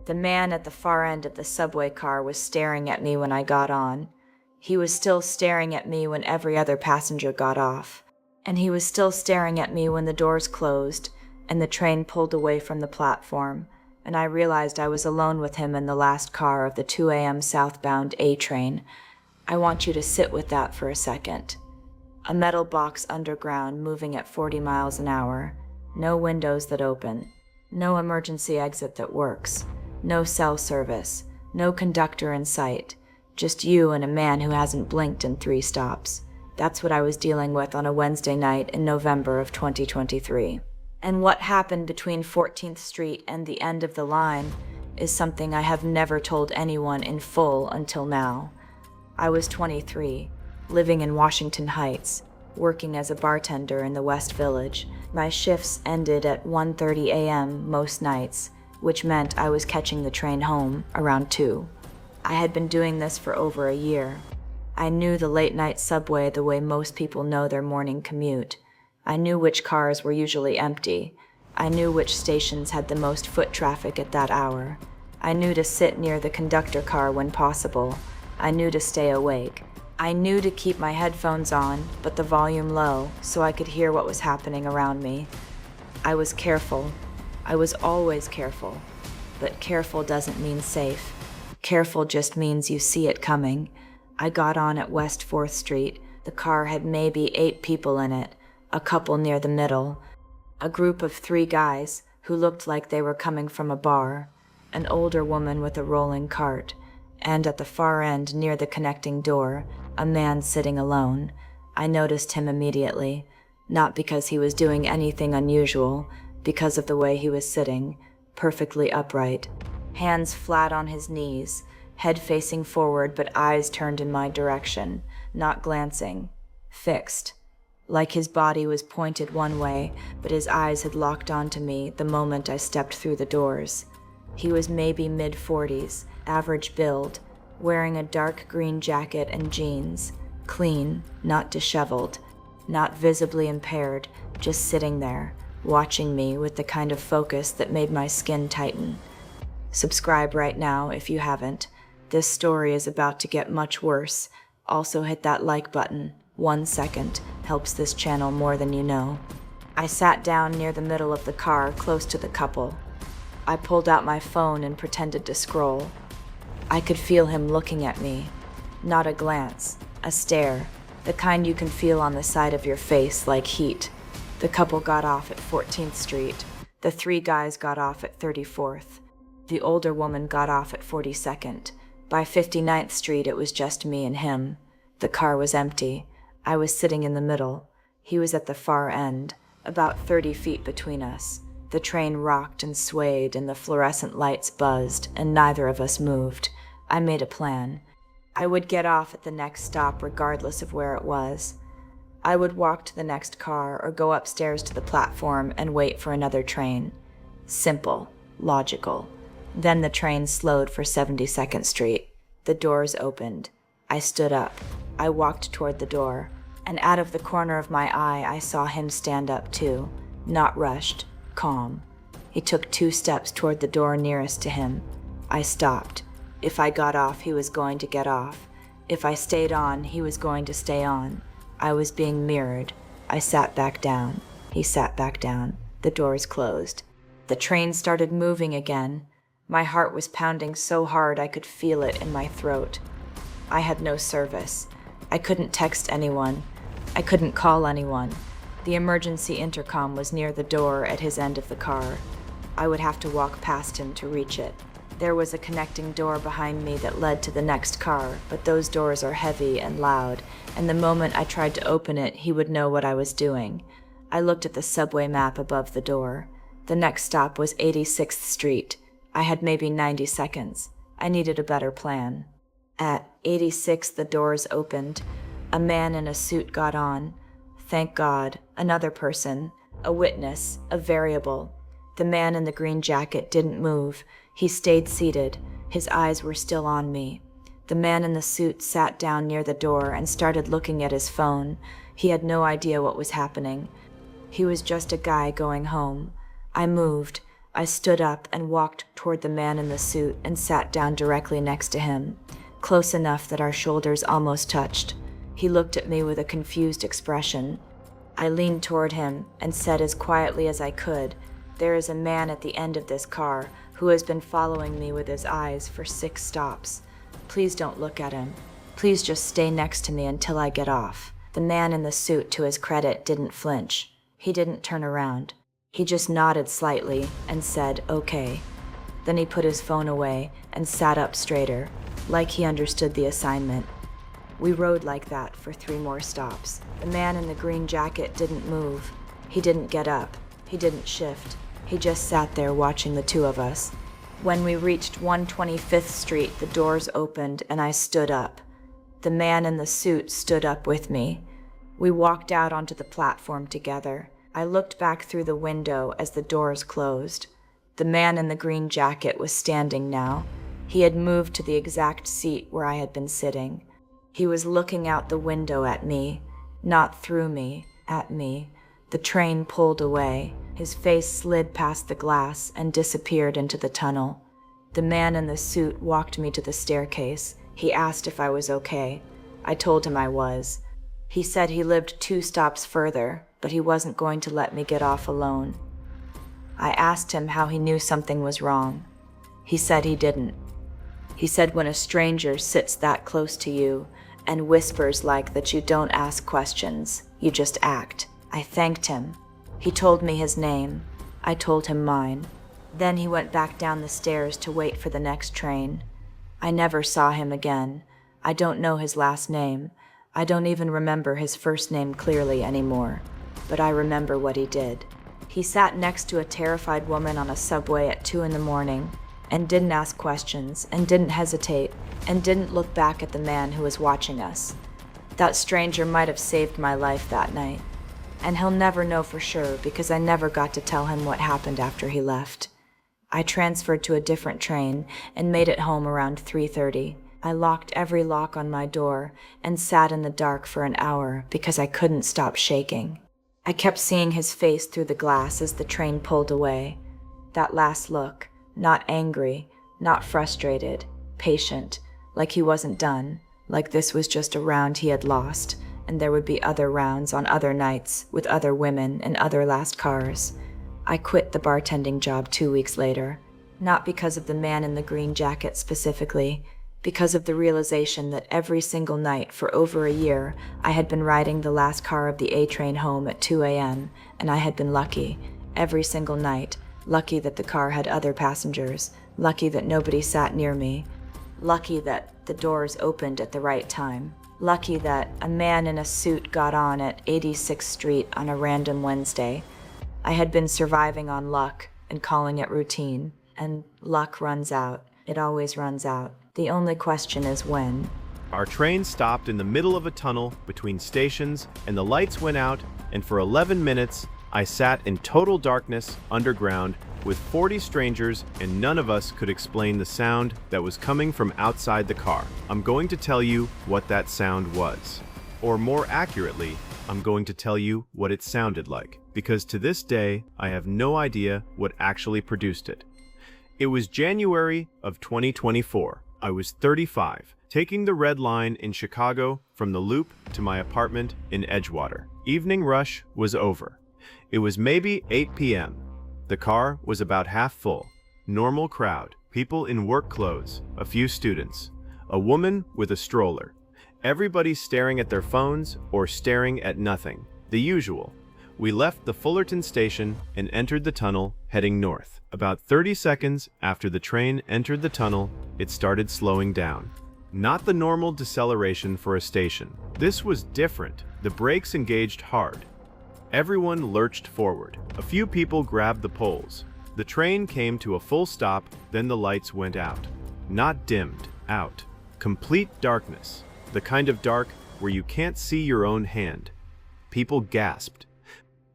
The man at the far end of the subway car was staring at me when I got on. He was still staring at me when every other passenger got off. And he was still staring at me when the doors closed and the train pulled away from the platform, and I realized I was alone with him in the last car of the 2 a.m. southbound A train. I want you to sit with that for a second. A metal box underground moving at 40 miles an hour. No windows that open. No emergency exit that works. No cell service. No conductor in sight. Just you and a man who hasn't blinked in 3 stops. That's what I was dealing with on a Wednesday night in November of 2023. And what happened between 14th Street and the end of the line is something I have never told anyone in full until now. I was 23, living in Washington Heights, working as a bartender in the West Village. My shifts ended at 1:30 a.m. most nights, which meant I was catching the train home around 2. I had been doing this for over a year. I knew the late-night subway the way most people know their morning commute. I knew which cars were usually empty. I knew which stations had the most foot traffic at that hour. I knew to sit near the conductor car when possible. I knew to stay awake. I knew to keep my headphones on, but the volume low, so I could hear what was happening around me. I was careful. I was always careful. But careful doesn't mean safe. Careful just means you see it coming. I got on at West 4th Street. The car had maybe 8 people in it, a couple near the middle, a group of 3 guys who looked like they were coming from a bar, an older woman with a rolling cart, and at the far end near the connecting door, a man sitting alone. I noticed him immediately, not because he was doing anything unusual, because of the way he was sitting, perfectly upright, hands flat on his knees, head facing forward but eyes turned in my direction, not glancing, fixed. Like his body was pointed one way, but his eyes had locked onto me the moment I stepped through the doors. He was maybe mid-40s, average build, wearing a dark green jacket and jeans, clean, not disheveled, not visibly impaired, just sitting there, watching me with the kind of focus that made my skin tighten. Subscribe right now if you haven't. This story is about to get much worse. Also hit that like button. 1 second helps this channel more than you know. I sat down near the middle of the car, close to the couple. I pulled out my phone and pretended to scroll. I could feel him looking at me. Not a glance, a stare, the kind you can feel on the side of your face like heat. The couple got off at 14th Street. The 3 guys got off at 34th. The older woman got off at 42nd. By 59th Street, it was just me and him. The car was empty. I was sitting in the middle. He was at the far end, about 30 feet between us. The train rocked and swayed, and the fluorescent lights buzzed, and neither of us moved. I made a plan. I would get off at the next stop regardless of where it was. I would walk to the next car or go upstairs to the platform and wait for another train. Simple, logical. Then the train slowed for 72nd Street. The doors opened. I stood up. I walked toward the door, and out of the corner of my eye I saw him stand up too, not rushed, calm. He took 2 steps toward the door nearest to him. I stopped. If I got off, he was going to get off. If I stayed on, he was going to stay on. I was being mirrored. I sat back down. He sat back down. The doors closed. The train started moving again. My heart was pounding so hard I could feel it in my throat. I had no service. I couldn't text anyone. I couldn't call anyone. The emergency intercom was near the door at his end of the car. I would have to walk past him to reach it. There was a connecting door behind me that led to the next car, but those doors are heavy and loud, and the moment I tried to open it, he would know what I was doing. I looked at the subway map above the door. The next stop was 86th Street. I had maybe 90 seconds. I needed a better plan. At 86, the doors opened. A man in a suit got on. Thank God, another person, a witness, a variable. The man in the green jacket didn't move. He stayed seated. His eyes were still on me. The man in the suit sat down near the door and started looking at his phone. He had no idea what was happening. He was just a guy going home. I moved. I stood up and walked toward the man in the suit and sat down directly next to him, close enough that our shoulders almost touched. He looked at me with a confused expression. I leaned toward him and said as quietly as I could, "There is a man at the end of this car who has been following me with his eyes for 6 stops. Please don't look at him. Please just stay next to me until I get off." The man in the suit, to his credit, didn't flinch. He didn't turn around. He just nodded slightly and said, "Okay." Then he put his phone away and sat up straighter, like he understood the assignment. We rode like that for 3 more stops. The man in the green jacket didn't move. He didn't get up. He didn't shift. He just sat there watching the 2 of us. When we reached 125th Street, the doors opened and I stood up. The man in the suit stood up with me. We walked out onto the platform together. I looked back through the window as the doors closed. The man in the green jacket was standing now. He had moved to the exact seat where I had been sitting. He was looking out the window at me, not through me, at me. The train pulled away. His face slid past the glass and disappeared into the tunnel. The man in the suit walked me to the staircase. He asked if I was okay. I told him I was. He said he lived 2 stops further, but he wasn't going to let me get off alone. I asked him how he knew something was wrong. He said he didn't. He said when a stranger sits that close to you and whispers like that, you don't ask questions, you just act. I thanked him. He told me his name. I told him mine. Then he went back down the stairs to wait for the next train. I never saw him again. I don't know his last name. I don't even remember his first name clearly anymore. But I remember what he did. He sat next to a terrified woman on a subway at 2 in the morning and didn't ask questions and didn't hesitate and didn't look back at the man who was watching us. That stranger might have saved my life that night. And he'll never know for sure because I never got to tell him what happened after he left. I transferred to a different train and made it home around 3:30. I locked every lock on my door and sat in the dark for an hour because I couldn't stop shaking. I kept seeing his face through the glass as the train pulled away. That last look, not angry, not frustrated, patient, like he wasn't done, like this was just a round he had lost, and there would be other rounds on other nights with other women and other last cars. I quit the bartending job 2 weeks later, not because of the man in the green jacket specifically, because of the realization that every single night for over a year I had been riding the last car of the A train home at 2 a.m., and I had been lucky, every single night, lucky that the car had other passengers, lucky that nobody sat near me, lucky that the doors opened at the right time, lucky that a man in a suit got on at 86th Street on a random Wednesday. I had been surviving on luck and calling it routine, and luck runs out. It always runs out. The only question is when. Our train stopped in the middle of a tunnel between stations, and the lights went out, and for 11 minutes, I sat in total darkness underground with 40 strangers, and none of us could explain the sound that was coming from outside the car. I'm going to tell you what that sound was. Or more accurately, I'm going to tell you what it sounded like, because to this day, I have no idea what actually produced it. It was January of 2024. I was 35, taking the Red Line in Chicago from the Loop to my apartment in Edgewater. Evening rush was over. It was maybe 8 p.m. The car was about half full. Normal crowd, people in work clothes, a few students, a woman with a stroller. Everybody staring at their phones or staring at nothing. The usual. We left the Fullerton station and entered the tunnel, heading north. About 30 seconds after the train entered the tunnel, it started slowing down. Not the normal deceleration for a station. This was different. The brakes engaged hard. Everyone lurched forward. A few people grabbed the poles. The train came to a full stop, then the lights went out. Not dimmed, out. Complete darkness. The kind of dark where you can't see your own hand. People gasped.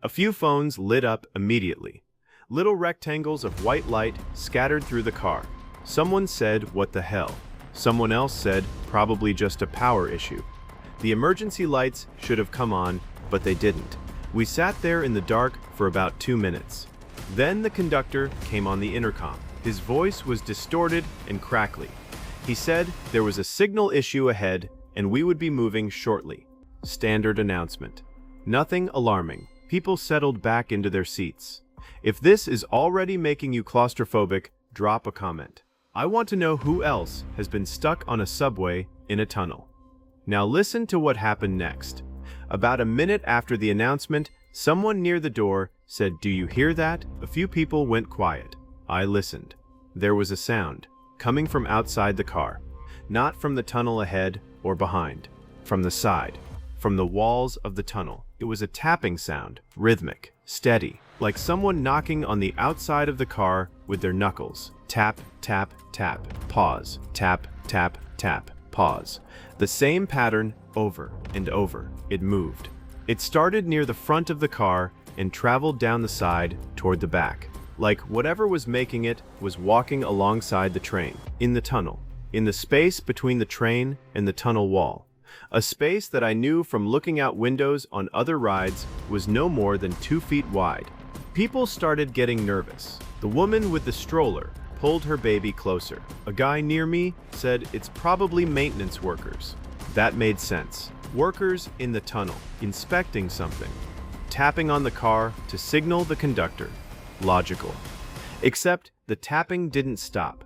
A few phones lit up immediately. Little rectangles of white light scattered through the car. Someone said, "What the hell?" Someone else said, "Probably just a power issue." The emergency lights should have come on, but they didn't. We sat there in the dark for about 2 minutes. Then the conductor came on the intercom. His voice was distorted and crackly. He said there was a signal issue ahead and we would be moving shortly. Standard announcement. Nothing alarming. People settled back into their seats. If this is already making you claustrophobic, drop a comment. I want to know who else has been stuck on a subway in a tunnel. Now listen to what happened next. About a minute after the announcement, someone near the door said, "Do you hear that?" A few people went quiet. I listened. There was a sound coming from outside the car, not from the tunnel ahead or behind, from the side, from the walls of the tunnel. It was a tapping sound, rhythmic, steady, like someone knocking on the outside of the car with their knuckles. Tap, tap, tap, pause, tap, tap, tap, pause. The same pattern over and over. It moved. It started near the front of the car and traveled down the side toward the back, like whatever was making it was walking alongside the train, in the tunnel, in the space between the train and the tunnel wall. A space that I knew from looking out windows on other rides was no more than 2 feet wide. People started getting nervous. The woman with the stroller pulled her baby closer. A guy near me said it's probably maintenance workers. That made sense. Workers in the tunnel, inspecting something, tapping on the car to signal the conductor. Logical. Except the tapping didn't stop.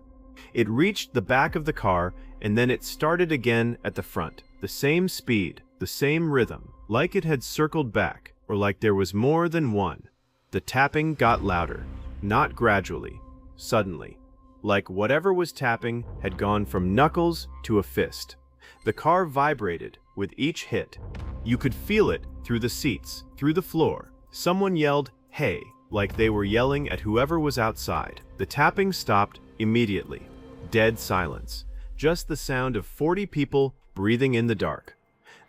It reached the back of the car and then it started again at the front. The same speed, the same rhythm, like it had circled back, or like there was more than one. The tapping got louder, not gradually, suddenly. Like whatever was tapping had gone from knuckles to a fist. The car vibrated with each hit. You could feel it through the seats, through the floor. Someone yelled, "Hey," like they were yelling at whoever was outside. The tapping stopped immediately. Dead silence. Just the sound of 40 people breathing in the dark.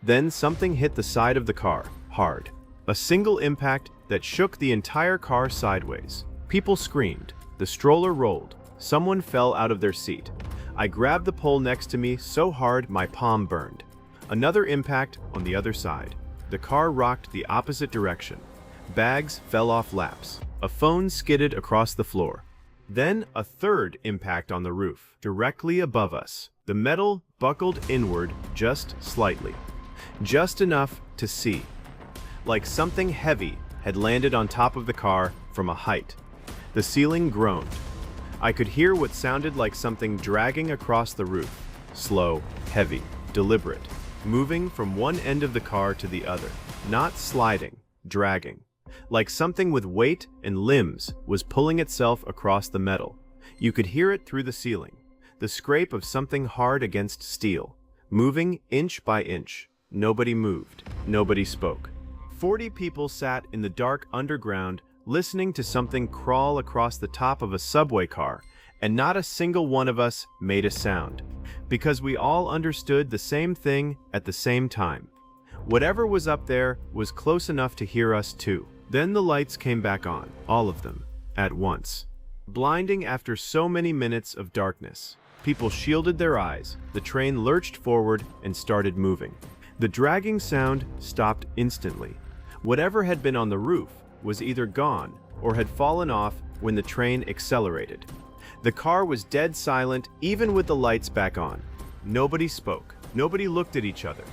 Then something hit the side of the car, hard. A single impact that shook the entire car sideways. People screamed. The stroller rolled. Someone fell out of their seat. I grabbed the pole next to me so hard my palm burned. Another impact on the other side. The car rocked the opposite direction. Bags fell off laps. A phone skidded across the floor. Then a third impact on the roof, directly above us. The metal buckled inward just slightly. Just enough to see. Like something heavy had landed on top of the car from a height. The ceiling groaned. I could hear what sounded like something dragging across the roof. Slow, heavy, deliberate. Moving from one end of the car to the other. Not sliding, dragging. Like something with weight and limbs was pulling itself across the metal. You could hear it through the ceiling. The scrape of something hard against steel. Moving inch by inch. Nobody moved. Nobody spoke. 40 people sat in the dark underground listening to something crawl across the top of a subway car, and not a single one of us made a sound. Because we all understood the same thing at the same time. Whatever was up there was close enough to hear us too. Then the lights came back on, all of them, at once. Blinding after so many minutes of darkness. People shielded their eyes. The train lurched forward and started moving. The dragging sound stopped instantly. Whatever had been on the roof was either gone or had fallen off when the train accelerated. The car was dead silent even with the lights back on. Nobody spoke. Nobody looked at each other.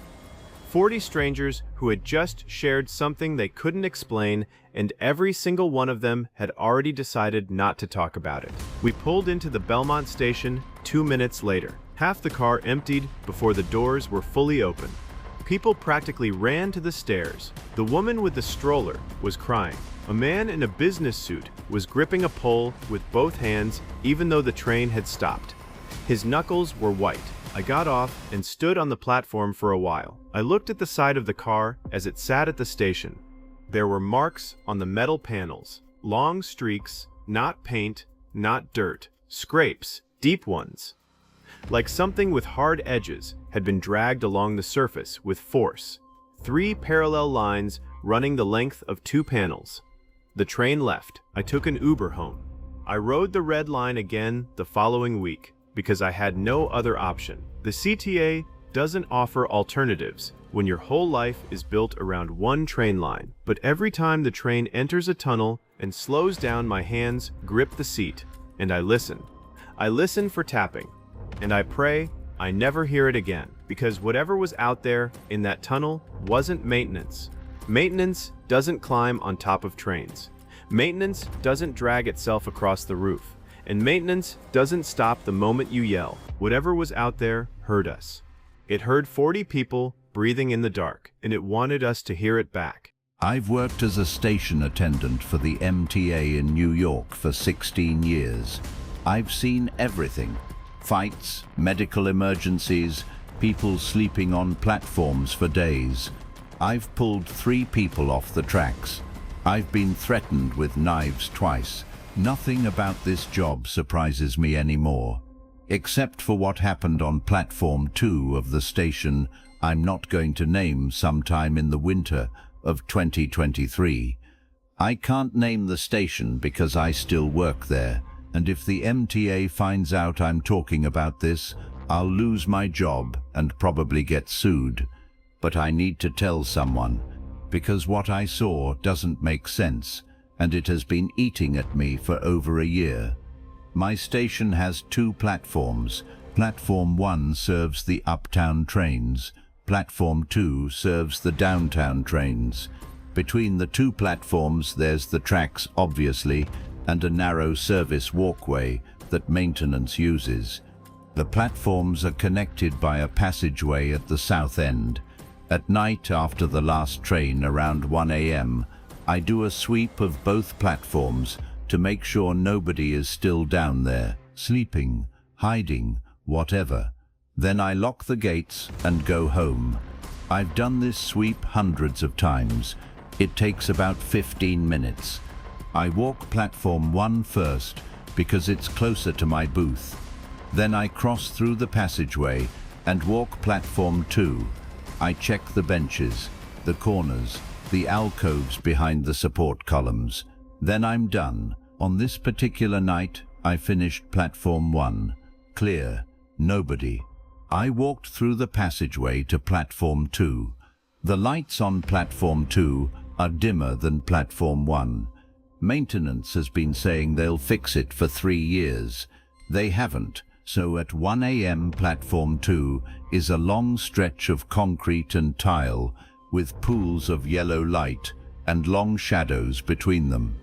40 strangers who had just shared something they couldn't explain, and every single one of them had already decided not to talk about it. We pulled into the Belmont station 2 minutes later. Half the car emptied before the doors were fully open. People practically ran to the stairs. The woman with the stroller was crying. A man in a business suit was gripping a pole with both hands even though the train had stopped. His knuckles were white. I got off and stood on the platform for a while. I looked at the side of the car as it sat at the station. There were marks on the metal panels. Long streaks, not paint, not dirt. Scrapes, deep ones. Like something with hard edges had been dragged along the surface with force. 3 parallel lines running the length of 2 panels. The train left. I took an Uber home. I rode the red line again the following week because I had no other option. The CTA doesn't offer alternatives when your whole life is built around one train line. But every time the train enters a tunnel, and slows down. My hands grip the seat, and I listen. I listen for tapping, and I pray I never hear it again, because whatever was out there in that tunnel wasn't maintenance. Maintenance doesn't climb on top of trains. Maintenance doesn't drag itself across the roof. And maintenance doesn't stop the moment you yell. Whatever was out there heard us. It heard 40 people breathing in the dark, and it wanted us to hear it back. I've worked as a station attendant for the MTA in New York for 16 years. I've seen everything. Fights, medical emergencies, people sleeping on platforms for days. I've pulled 3 people off the tracks. I've been threatened with knives twice. Nothing about this job surprises me anymore, except for what happened on Platform 2 of the station I'm not going to name sometime in the winter of 2023. I can't name the station because I still work there, and if the MTA finds out I'm talking about this, I'll lose my job and probably get sued. But I need to tell someone, because what I saw doesn't make sense, and it has been eating at me for over a year. My station has 2 platforms. Platform 1 serves the uptown trains. Platform 2 serves the downtown trains. Between the 2 platforms there's the tracks, obviously, and a narrow service walkway that maintenance uses. The platforms are connected by a passageway at the south end. At night, after the last train around 1 a.m., I do a sweep of both platforms to make sure nobody is still down there, sleeping, hiding, whatever. Then I lock the gates and go home. I've done this sweep hundreds of times. It takes about 15 minutes. I walk platform 1 first because it's closer to my booth. Then I cross through the passageway and walk platform 2. I check the benches, the corners, the alcoves behind the support columns. Then I'm done. On this particular night, I finished platform 1. Clear. Nobody. I walked through the passageway to platform 2. The lights on platform 2 are dimmer than platform 1. Maintenance has been saying they'll fix it for 3 years. They haven't. So at 1 a.m. platform 2 is a long stretch of concrete and tile with pools of yellow light and long shadows between them.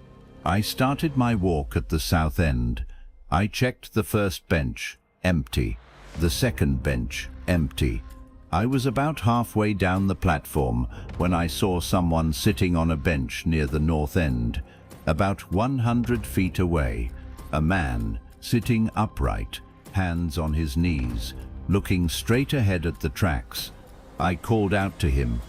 I started my walk at the south end. I checked the first bench, empty. The second bench, empty. I was about halfway down the platform when I saw someone sitting on a bench near the north end, about 100 feet away. A man, sitting upright, hands on his knees, looking straight ahead at the tracks. I called out to him,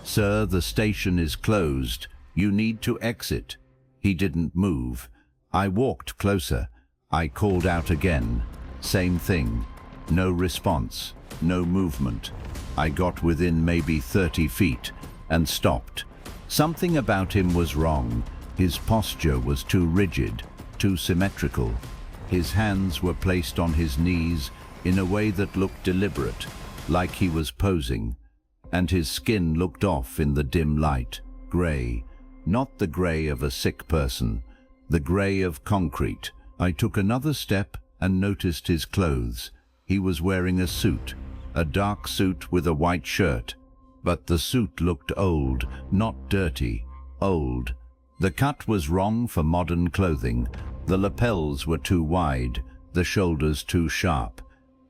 "Sir, the station is closed. You need to exit." He didn't move. I walked closer. I called out again. Same thing. No response. No movement. I got within maybe 30 feet and stopped. Something about him was wrong. His posture was too rigid, too symmetrical. His hands were placed on his knees in a way that looked deliberate, like he was posing. And his skin looked off in the dim light, grey. Not the grey of a sick person, the grey of concrete. I took another step and noticed his clothes. He was wearing a suit, a dark suit with a white shirt. But the suit looked old, not dirty, old. The cut was wrong for modern clothing. The lapels were too wide, the shoulders too sharp.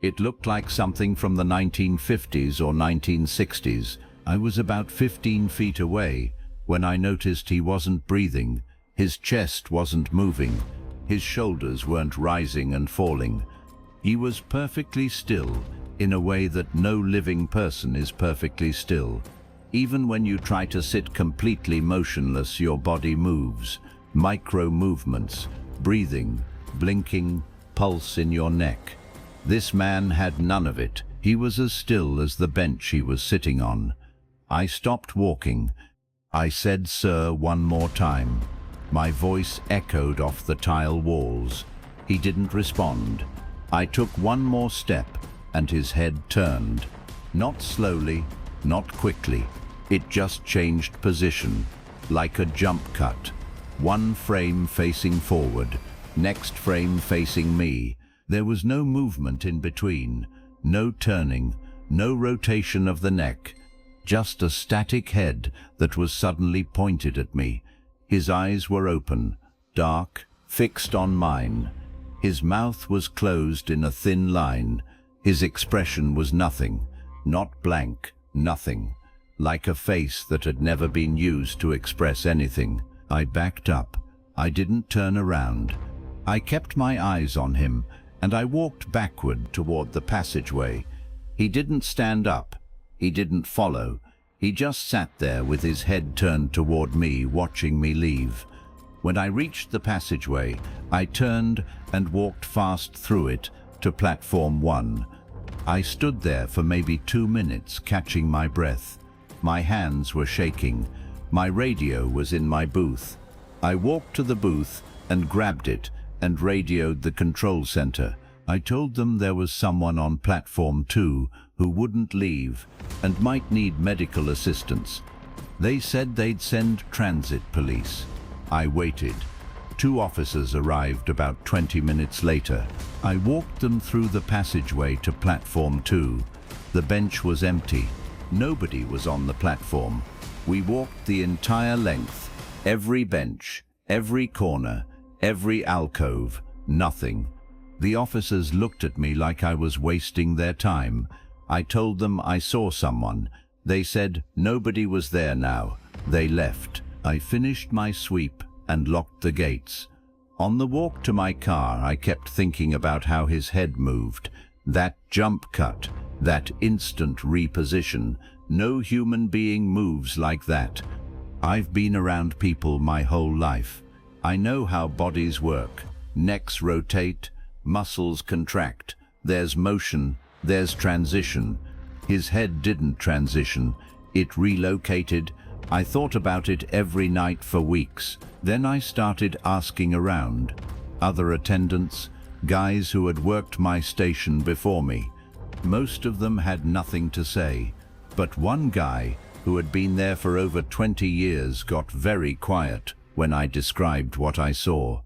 It looked like something from the 1950s or 1960s. I was about 15 feet away when I noticed he wasn't breathing. His chest wasn't moving. His shoulders weren't rising and falling. He was perfectly still, in a way that no living person is perfectly still. Even when you try to sit completely motionless, your body moves. Micro movements, breathing, blinking, pulse in your neck. This man had none of it. He was as still as the bench he was sitting on. I stopped walking. I said, "Sir," one more time. My voice echoed off the tile walls. He didn't respond. I took one more step, and his head turned. Not slowly, not quickly. It just changed position, like a jump cut. one frame facing forward, next frame facing me. There was no movement in between, no turning, no rotation of the neck, just a static head that was suddenly pointed at me. His eyes were open, dark, fixed on mine. His mouth was closed in a thin line. His expression was nothing, not blank, nothing, like a face that had never been used to express anything. I backed up. I didn't turn around. I kept my eyes on him, and I walked backward toward the passageway. He didn't stand up. He didn't follow. He just sat there with his head turned toward me, watching me leave. When I reached the passageway, I turned and walked fast through it to platform 1. I stood there for maybe 2 minutes, catching my breath. My hands were shaking. My radio was in my booth. I walked to the booth and grabbed it and radioed the control center. I told them there was someone on platform 2 who wouldn't leave and might need medical assistance. They said they'd send transit police. I waited. 2 officers arrived about 20 minutes later. I walked them through the passageway to platform 2. The bench was empty. Nobody was on the platform. We walked the entire length, every bench, every corner, every alcove, nothing. The officers looked at me like I was wasting their time. I told them I saw someone. They said nobody was there now. They left. I finished my sweep and locked the gates. On the walk to my car, I kept thinking about how his head moved. That jump cut, that instant reposition. No human being moves like that. I've been around people my whole life. I know how bodies work. Necks rotate, muscles contract. There's motion, there's transition. His head didn't transition. It relocated. I thought about it every night for weeks. Then I started asking around. Other attendants, guys who had worked my station before me. Most of them had nothing to say. But one guy, who had been there for over 20 years, got very quiet when I described what I saw.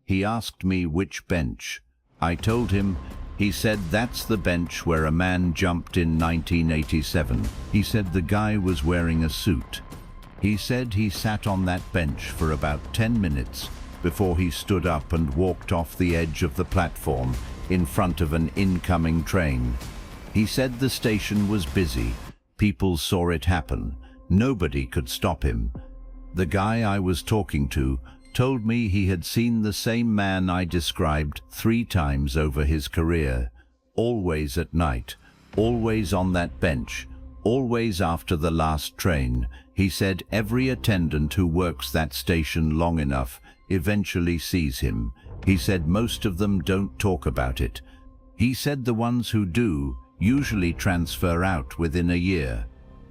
He asked me which bench. I told him. He said that's the bench where a man jumped in 1987. He said the guy was wearing a suit. He said he sat on that bench for about 10 minutes before he stood up and walked off the edge of the platform in front of an incoming train. He said the station was busy. People saw it happen. Nobody could stop him. The guy I was talking to told me he had seen the same man I described 3 times over his career. Always at night, always on that bench, always after the last train. He said every attendant who works that station long enough eventually sees him. He said most of them don't talk about it. He said the ones who do usually transfer out within a year.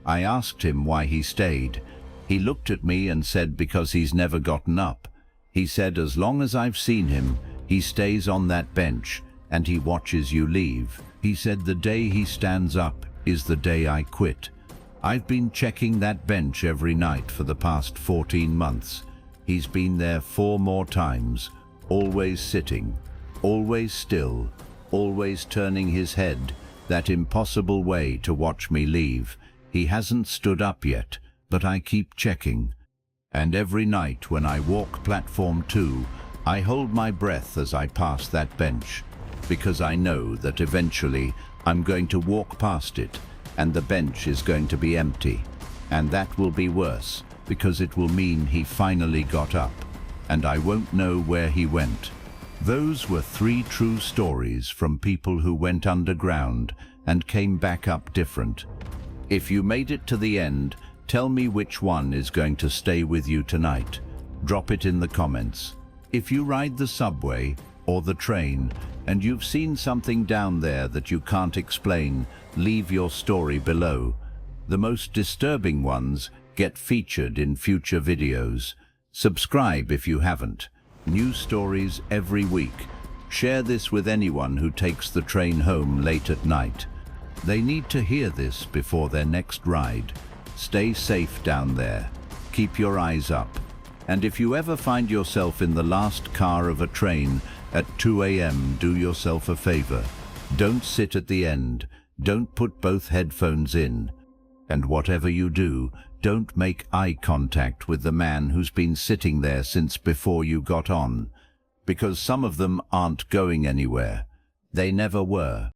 I asked him why he stayed. He looked at me and said because he's never gotten up. He said as long as I've seen him, he stays on that bench and he watches you leave. He said the day he stands up is the day I quit. I've been checking that bench every night for the past 14 months. He's been there 4 more times, always sitting, always still, always turning his head, that impossible way to watch me leave. He hasn't stood up yet, but I keep checking. And every night when I walk platform 2, I hold my breath as I pass that bench, because I know that eventually I'm going to walk past it, and the bench is going to be empty. And that will be worse, because it will mean he finally got up, and I won't know where he went. Those were 3 true stories from people who went underground and came back up different. If you made it to the end, tell me which one is going to stay with you tonight. Drop it in the comments. If you ride the subway or the train and you've seen something down there that you can't explain, leave your story below. The most disturbing ones get featured in future videos. Subscribe if you haven't. New stories every week. Share this with anyone who takes the train home late at night. They need to hear this before their next ride. Stay safe down there. Keep your eyes up. And if you ever find yourself in the last car of a train at 2 a.m., do yourself a favor. Don't sit at the end. Don't put both headphones in. And whatever you do, don't make eye contact with the man who's been sitting there since before you got on. Because some of them aren't going anywhere. They never were.